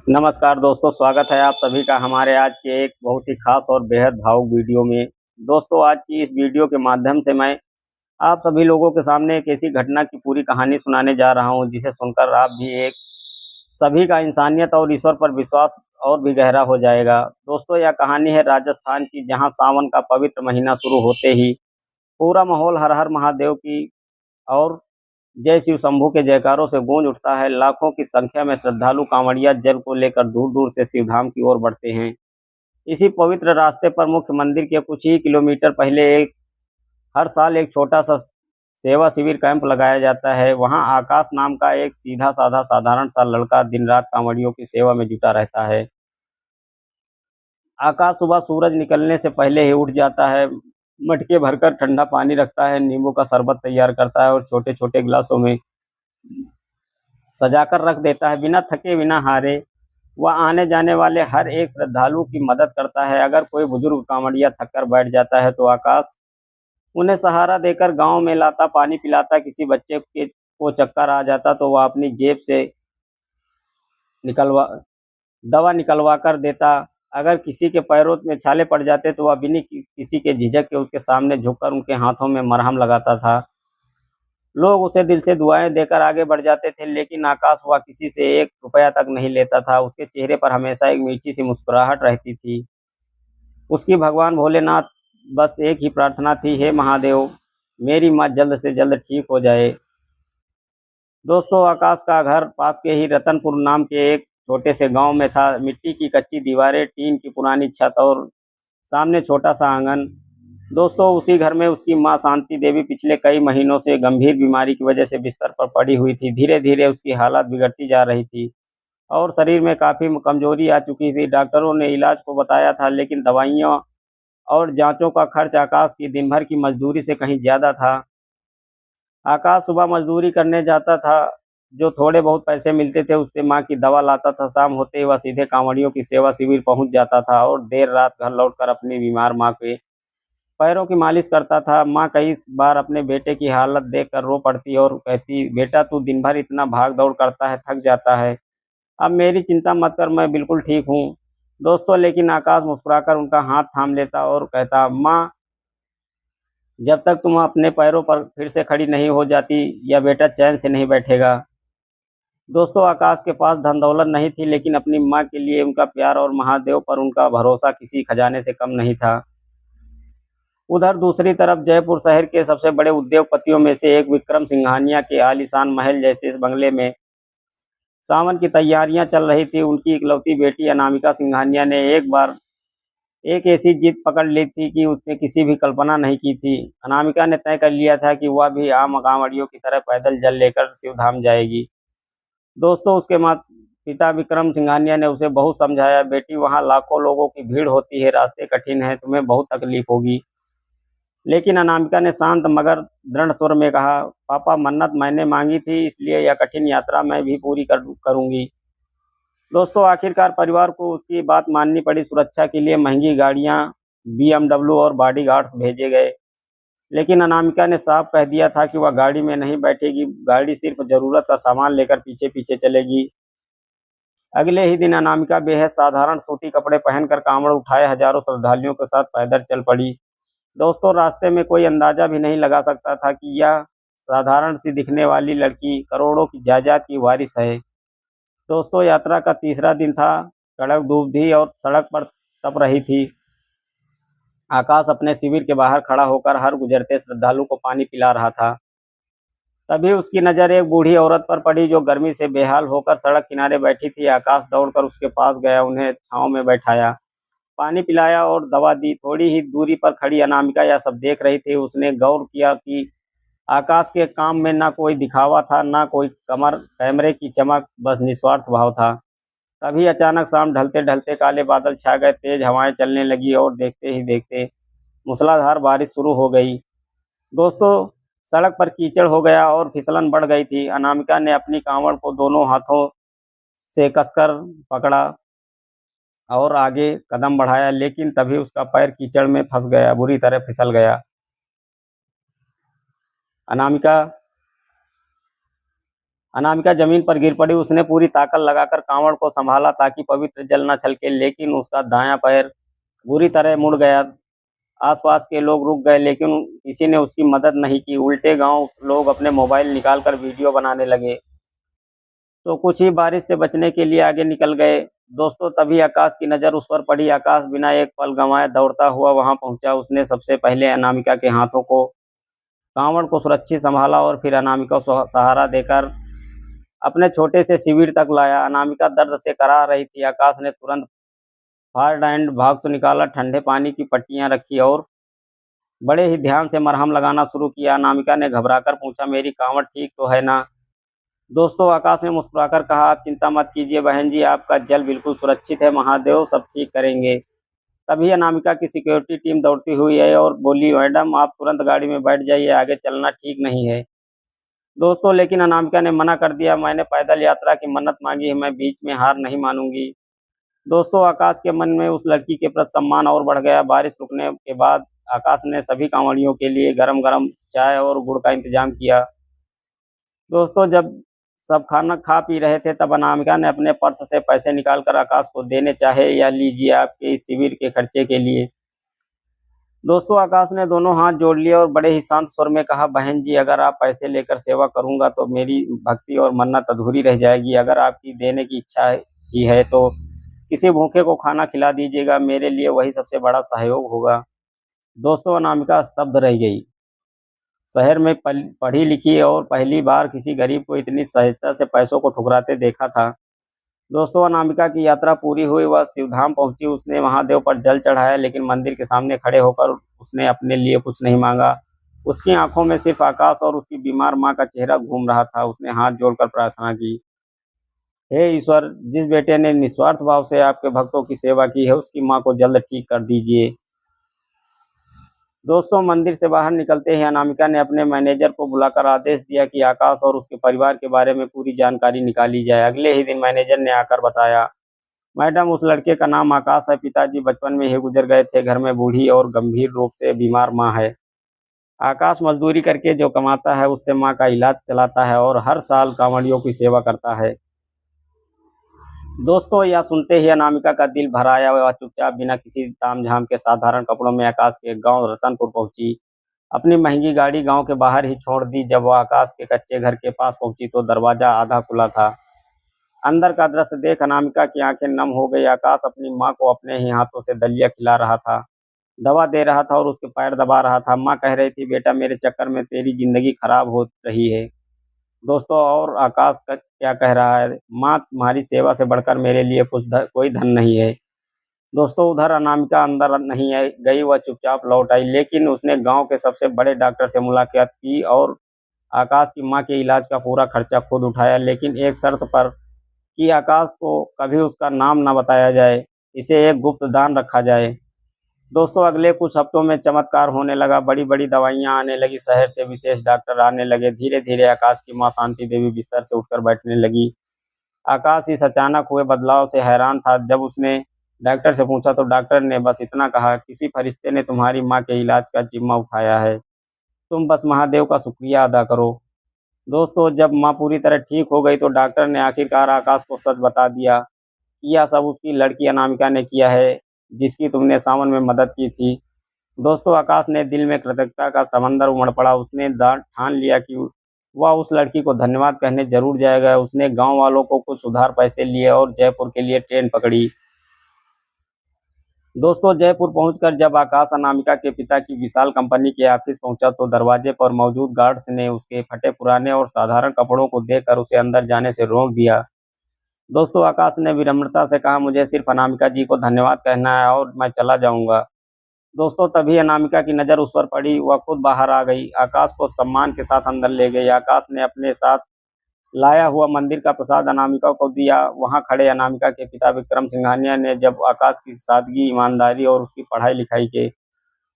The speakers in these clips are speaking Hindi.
नमस्कार दोस्तों, स्वागत है आप सभी का हमारे आज के एक बहुत ही खास और बेहद भावुक वीडियो में। दोस्तों, आज की इस वीडियो के माध्यम से मैं आप सभी लोगों के सामने एक ऐसी घटना की पूरी कहानी सुनाने जा रहा हूं जिसे सुनकर आप भी एक सभी का इंसानियत और ईश्वर पर विश्वास और भी गहरा हो जाएगा। दोस्तों, यह कहानी है राजस्थान की, जहां सावन का पवित्र महीना शुरू होते ही पूरा माहौल हर हर महादेव की और जय शिव शंभू के जयकारों से गूंज उठता है। लाखों की संख्या में श्रद्धालु कांवड़िया जल को लेकर दूर दूर से शिवधाम की ओर बढ़ते हैं। इसी पवित्र रास्ते पर मुख्य मंदिर के कुछ ही किलोमीटर पहले हर साल एक छोटा सा सेवा शिविर कैंप लगाया जाता है। वहां आकाश नाम का एक सीधा साधा साधारण सा लड़का दिन रात कांवड़ियों की सेवा में जुटा रहता है। आकाश सुबह सूरज निकलने से पहले ही उठ जाता है, मटके भरकर ठंडा पानी रखता है, नींबू का शरबत तैयार करता है और छोटे छोटे गिलासों में सजाकर रख देता है। बिना थके बिना हारे वह आने जाने वाले हर एक श्रद्धालु की मदद करता है। अगर कोई बुजुर्ग कांवड़िया थक कर बैठ जाता है तो आकाश उन्हें सहारा देकर गांव में लाता, पानी पिलाता। किसी बच्चे के को चक्कर आ जाता तो वह अपनी जेब से निकलवा दवा निकलवा कर देता। अगर किसी के पैरों में छाले पड़ जाते तो वह बिना किसी के झिझक के उसके सामने झुककर उनके हाथों में मरहम लगाता था। लोग उसे दिल से दुआएं देकर आगे बढ़ जाते थे, लेकिन आकाश हुआ किसी से एक रुपया तक नहीं लेता था। उसके चेहरे पर हमेशा एक मीठी सी मुस्कुराहट रहती थी। उसकी भगवान भोलेनाथ बस एक ही प्रार्थना थी, हे महादेव, मेरी माँ जल्द से जल्द ठीक हो जाए। दोस्तों, आकाश का घर पास के ही रतनपुर नाम के एक छोटे से गांव में था। मिट्टी की कच्ची दीवारें, टीन की पुरानी छत और सामने छोटा सा आंगन। दोस्तों, उसी घर में उसकी मां शांति देवी पिछले कई महीनों से गंभीर बीमारी की वजह से बिस्तर पर पड़ी हुई थी। धीरे धीरे उसकी हालत बिगड़ती जा रही थी और शरीर में काफ़ी कमजोरी आ चुकी थी। डॉक्टरों ने इलाज को बताया था, लेकिन दवाइयों और जांचों का खर्च आकाश की दिन भर की मजदूरी से कहीं ज़्यादा था। आकाश सुबह मजदूरी करने जाता था, जो थोड़े बहुत पैसे मिलते थे उससे माँ की दवा लाता था। शाम होते ही वह सीधे कांवड़ियों की सेवा शिविर पहुंच जाता था और देर रात घर लौटकर अपनी बीमार माँ के पैरों की मालिश करता था। माँ कई बार अपने बेटे की हालत देखकर रो पड़ती और कहती, बेटा तू दिन भर इतना भाग दौड़ करता है, थक जाता है, अब मेरी चिंता मत कर, मैं बिल्कुल ठीक हूँ। दोस्तों, लेकिन आकाश मुस्कुराकर उनका हाथ थाम लेता और कहता, माँ, जब तक तुम अपने पैरों पर फिर से खड़ी नहीं हो जाती या बेटा चैन से नहीं बैठेगा। दोस्तों, आकाश के पास धन दौलत नहीं थी, लेकिन अपनी माँ के लिए उनका प्यार और महादेव पर उनका भरोसा किसी खजाने से कम नहीं था। उधर दूसरी तरफ जयपुर शहर के सबसे बड़े उद्योगपतियों में से एक विक्रम सिंघानिया के आलीशान महल जैसे इस बंगले में सावन की तैयारियां चल रही थी। उनकी इकलौती बेटी अनामिका सिंघानिया ने एक बार एक ऐसी जिद पकड़ ली थी कि उसने किसी भी कल्पना नहीं की थी। अनामिका ने तय कर लिया था कि वह भी आम कांवड़ियों की तरह पैदल जल लेकर शिवधाम जाएगी। दोस्तों, उसके माता पिता विक्रम सिंघानिया ने उसे बहुत समझाया, बेटी, वहाँ लाखों लोगों की भीड़ होती है, रास्ते कठिन है, तुम्हें बहुत तकलीफ होगी। लेकिन अनामिका ने शांत मगर दृढ़ स्वर में कहा, पापा, मन्नत मैंने मांगी थी, इसलिए यह कठिन यात्रा मैं भी पूरी करूंगी। दोस्तों, आखिरकार परिवार को उसकी बात माननी पड़ी। सुरक्षा के लिए महंगी गाड़ियां, BMW और बॉडीगार्ड्स भेजे गए, लेकिन अनामिका ने साफ कह दिया था कि वह गाड़ी में नहीं बैठेगी। गाड़ी सिर्फ जरूरत का सामान लेकर पीछे पीछे चलेगी। अगले ही दिन अनामिका बेहद साधारण सूती कपड़े पहनकर कांवड़ उठाए हजारों श्रद्धालुओं के साथ पैदल चल पड़ी। दोस्तों, रास्ते में कोई अंदाजा भी नहीं लगा सकता था कि यह साधारण सी दिखने वाली लड़की करोड़ों की जायदाद की वारिस है। दोस्तों, यात्रा का तीसरा दिन था। कड़क धूप थी और सड़क पर तप रही थी। आकाश अपने शिविर के बाहर खड़ा होकर हर गुजरते श्रद्धालु को पानी पिला रहा था। तभी उसकी नज़र एक बूढ़ी औरत पर पड़ी जो गर्मी से बेहाल होकर सड़क किनारे बैठी थी। आकाश दौड़कर उसके पास गया, उन्हें छांव में बैठाया, पानी पिलाया और दवा दी। थोड़ी ही दूरी पर खड़ी अनामिका यह सब देख रही थी। उसने गौर किया कि आकाश के काम में ना कोई दिखावा था, ना कोई कैमरे की चमक, बस निस्वार्थ भाव था। तभी अचानक शाम ढलते ढलते काले बादल छा गए, तेज हवाएं चलने लगी और देखते ही देखते मूसलाधार बारिश शुरू हो गई। दोस्तों, सड़क पर कीचड़ हो गया और फिसलन बढ़ गई थी। अनामिका ने अपनी कांवड़ को दोनों हाथों से कसकर पकड़ा और आगे कदम बढ़ाया, लेकिन तभी उसका पैर कीचड़ में फंस गया, बुरी तरह फिसल गया। अनामिका अनामिका जमीन पर गिर पड़ी। उसने पूरी ताकत लगाकर कांवड़ को संभाला ताकि पवित्र जल न छलके, लेकिन उसका दायां पैर बुरी तरह मुड़ गया। आसपास के लोग रुक गए, लेकिन किसी ने उसकी मदद नहीं की। उल्टे गांव लोग अपने मोबाइल निकालकर वीडियो बनाने लगे, तो कुछ ही बारिश से बचने के लिए आगे निकल गए। दोस्तों, तभी आकाश की नज़र उस पर पड़ी। आकाश बिना एक पल गंवाए दौड़ता हुआ वहां पहुंचा। उसने सबसे पहले अनामिका के हाथों को, कांवड़ को सुरक्षित संभाला और फिर अनामिका को सहारा देकर अपने छोटे से शिविर तक लाया। अनामिका दर्द से कराह रही थी। आकाश ने तुरंत फायर एंड बॉक्स निकाला, ठंडे पानी की पट्टियां रखी और बड़े ही ध्यान से मरहम लगाना शुरू किया। अनामिका ने घबराकर पूछा, मेरी कांवड़ ठीक तो है ना? दोस्तों, आकाश ने मुस्कुराकर कहा, आप चिंता मत कीजिए बहन जी, आपका जल बिल्कुल सुरक्षित है, महादेव सब ठीक करेंगे। तभी अनामिका की सिक्योरिटी टीम दौड़ती हुई आई और बोली, मैडम आप तुरंत गाड़ी में बैठ जाइए, आगे चलना ठीक नहीं है। दोस्तों, लेकिन अनामिका ने मना कर दिया, मैंने पैदल यात्रा की मन्नत मांगी है, मैं बीच में हार नहीं मानूंगी। दोस्तों, आकाश के मन में उस लड़की के प्रति सम्मान और बढ़ गया। बारिश रुकने के बाद आकाश ने सभी कांवड़ियों के लिए गरम गरम चाय और गुड़ का इंतजाम किया। दोस्तों, जब सब खाना खा पी रहे थे, तब अनामिका ने अपने पर्स से पैसे निकालकर आकाश को देने चाहे, या लीजिए आपके इस शिविर के खर्चे के लिए। दोस्तों, आकाश ने दोनों हाथ जोड़ लिए और बड़े ही शांत स्वर में कहा, बहन जी अगर आप पैसे लेकर सेवा करूंगा तो मेरी भक्ति और मन्नत अधूरी रह जाएगी। अगर आपकी देने की इच्छा ही है तो किसी भूखे को खाना खिला दीजिएगा, मेरे लिए वही सबसे बड़ा सहयोग होगा। दोस्तों, अनामिका स्तब्ध रह गई। शहर में पढ़ी लिखी और पहली बार किसी गरीब को इतनी सहजता से पैसों को ठुकराते देखा था। दोस्तों, अनामिका की यात्रा पूरी हुई, वह शिवधाम पहुंची। उसने महादेव पर जल चढ़ाया, लेकिन मंदिर के सामने खड़े होकर उसने अपने लिए कुछ नहीं मांगा। उसकी आंखों में सिर्फ आकाश और उसकी बीमार माँ का चेहरा घूम रहा था। उसने हाथ जोड़कर प्रार्थना की, हे ईश्वर, जिस बेटे ने निस्वार्थ भाव से आपके भक्तों की सेवा की है, उसकी माँ को जल्द ठीक कर दीजिए। दोस्तों, मंदिर से बाहर निकलते ही अनामिका ने अपने मैनेजर को बुलाकर आदेश दिया कि आकाश और उसके परिवार के बारे में पूरी जानकारी निकाली जाए। अगले ही दिन मैनेजर ने आकर बताया, मैडम उस लड़के का नाम आकाश है, पिताजी बचपन में ही गुजर गए थे, घर में बूढ़ी और गंभीर रूप से बीमार माँ है। आकाश मजदूरी करके जो कमाता है उससे माँ का इलाज चलाता है और हर साल कांवड़ियों की सेवा करता है। दोस्तों, यह सुनते ही अनामिका का दिल भर आया। वह चुपचाप बिना किसी तामझाम के साधारण कपड़ों में आकाश के गांव रतनपुर पहुंची। अपनी महंगी गाड़ी गांव के बाहर ही छोड़ दी। जब वह आकाश के कच्चे घर के पास पहुंची तो दरवाजा आधा खुला था। अंदर का दृश्य देख अनामिका की आंखें नम हो गई। आकाश अपनी माँ को अपने ही हाथों से दलिया खिला रहा था, दवा दे रहा था और उसके पैर दबा रहा था। माँ कह रही थी, बेटा मेरे चक्कर में तेरी जिंदगी खराब हो रही है। दोस्तों, और आकाश का क्या कह रहा है, माँ तुम्हारी सेवा से बढ़कर मेरे लिए कोई धन नहीं है। दोस्तों, उधर अनामिका अंदर नहीं आई गई, वह चुपचाप लौट आई, लेकिन उसने गांव के सबसे बड़े डॉक्टर से मुलाकात की और आकाश की माँ के इलाज का पूरा खर्चा खुद उठाया, लेकिन एक शर्त पर कि आकाश को कभी उसका नाम न बताया जाए, इसे एक गुप्त दान रखा जाए। दोस्तों, अगले कुछ हफ्तों में चमत्कार होने लगा। बड़ी बड़ी दवाइयां आने लगी, शहर से विशेष डॉक्टर आने लगे। धीरे धीरे आकाश की माँ शांति देवी बिस्तर से उठकर बैठने लगी। आकाश इस अचानक हुए बदलाव से हैरान था। जब उसने डॉक्टर से पूछा तो डॉक्टर ने बस इतना कहा, किसी फरिश्ते ने तुम्हारी माँ के इलाज का जिम्मा उठाया है, तुम बस महादेव का शुक्रिया अदा करो। दोस्तों, जब माँ पूरी तरह ठीक हो गई तो डॉक्टर ने आखिरकार आकाश को सच बता दिया कि यह सब उसकी लड़की अनामिका ने किया है, जिसकी तुमने सावन में मदद की थी। दोस्तों, आकाश ने दिल में कृतज्ञता का समंदर उमड़ पड़ा। उसने ठान लिया कि वह उस लड़की को धन्यवाद कहने जरूर जाएगा। उसने गांव वालों को कुछ उधार पैसे लिए और जयपुर के लिए ट्रेन पकड़ी। दोस्तों, जयपुर पहुंचकर जब आकाश अनामिका के पिता की विशाल कंपनी के ऑफिस पहुंचा तो दरवाजे पर मौजूद गार्ड्स ने उसके फटे पुराने और साधारण कपड़ों को देखकर उसे अंदर जाने से रोक दिया। दोस्तों, आकाश ने विनम्रता से कहा, मुझे सिर्फ अनामिका जी को धन्यवाद कहना है और मैं चला जाऊंगा। दोस्तों, तभी अनामिका की नज़र उस पर पड़ी। वह खुद बाहर आ गई, आकाश को सम्मान के साथ अंदर ले गई। आकाश ने अपने साथ लाया हुआ मंदिर का प्रसाद अनामिका को दिया। वहां खड़े अनामिका के पिता विक्रम सिंघानिया ने जब आकाश की सादगी, ईमानदारी और उसकी पढ़ाई लिखाई के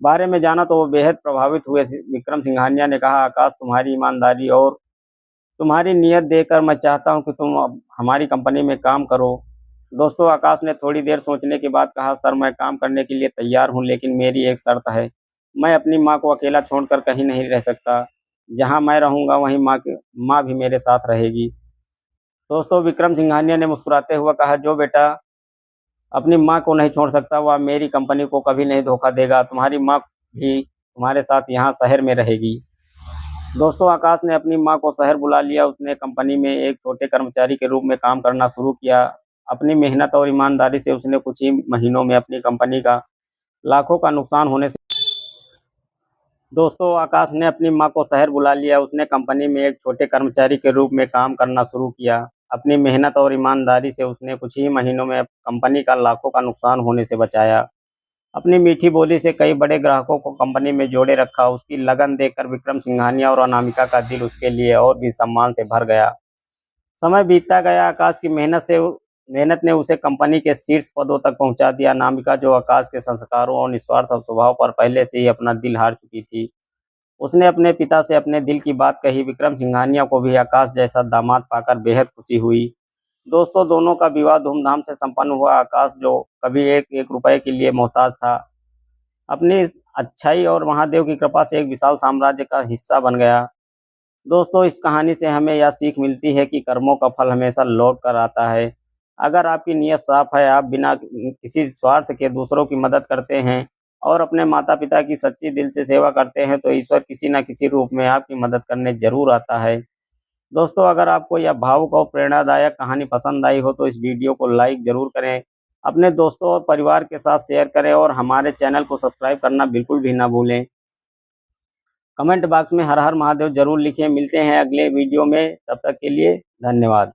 बारे में जाना तो वो बेहद प्रभावित हुए। विक्रम सिंघानिया ने कहा, आकाश, तुम्हारी ईमानदारी और तुम्हारी नीयत देखकर मैं चाहता हूं कि तुम अब हमारी कंपनी में काम करो। दोस्तों, आकाश ने थोड़ी देर सोचने के बाद कहा, सर मैं काम करने के लिए तैयार हूं, लेकिन मेरी एक शर्त है। मैं अपनी माँ को अकेला छोड़कर कहीं नहीं रह सकता। जहां मैं रहूंगा वहीं माँ भी मेरे साथ रहेगी। दोस्तों, विक्रम सिंघानिया ने मुस्कुराते हुए कहा, जो बेटा अपनी माँ को नहीं छोड़ सकता वह मेरी कंपनी को कभी नहीं धोखा देगा। तुम्हारी माँ भी तुम्हारे साथ यहाँ शहर में रहेगी। दोस्तों, आकाश ने अपनी माँ को शहर बुला लिया। उसने कंपनी में एक छोटे कर्मचारी के रूप में काम करना शुरू किया। अपनी मेहनत और ईमानदारी से उसने कुछ ही महीनों में अपनी कंपनी का लाखों का नुकसान होने से दोस्तों, आकाश ने अपनी माँ को शहर बुला लिया। उसने कंपनी में एक छोटे कर्मचारी के रूप में काम करना शुरू किया। अपनी मेहनत और ईमानदारी से उसने कुछ ही महीनों में कंपनी का लाखों का नुकसान होने से बचाया। अपनी मीठी बोली से कई बड़े ग्राहकों को कंपनी में जोड़े रखा। उसकी लगन देखकर विक्रम सिंघानिया और अनामिका का दिल उसके लिए और भी सम्मान से भर गया। समय बीतता गया। आकाश की मेहनत ने उसे कंपनी के शीर्ष पदों तक पहुंचा दिया। अनामिका, जो आकाश के संस्कारों और निस्वार्थ स्वभाव पर पहले से ही अपना दिल हार चुकी थी, उसने अपने पिता से अपने दिल की बात कही। विक्रम सिंघानिया को भी आकाश जैसा दामाद पाकर बेहद खुशी हुई। दोस्तों, दोनों का विवाह धूमधाम से संपन्न हुआ। आकाश, जो कभी एक एक रुपए के लिए मोहताज था, अपनी अच्छाई और महादेव की कृपा से एक विशाल साम्राज्य का हिस्सा बन गया। दोस्तों, इस कहानी से हमें यह सीख मिलती है कि कर्मों का फल हमेशा लौट कर आता है। अगर आपकी नीयत साफ है, आप बिना किसी स्वार्थ के दूसरों की मदद करते हैं और अपने माता पिता की सच्ची दिल से सेवा करते हैं, तो ईश्वर किसी न किसी रूप में आपकी मदद करने जरूर आता है। दोस्तों, अगर आपको यह भावुक और प्रेरणादायक कहानी पसंद आई हो तो इस वीडियो को लाइक जरूर करें, अपने दोस्तों और परिवार के साथ शेयर करें और हमारे चैनल को सब्सक्राइब करना बिल्कुल भी ना भूलें। कमेंट बॉक्स में हर हर महादेव जरूर लिखें। मिलते हैं अगले वीडियो में, तब तक के लिए धन्यवाद।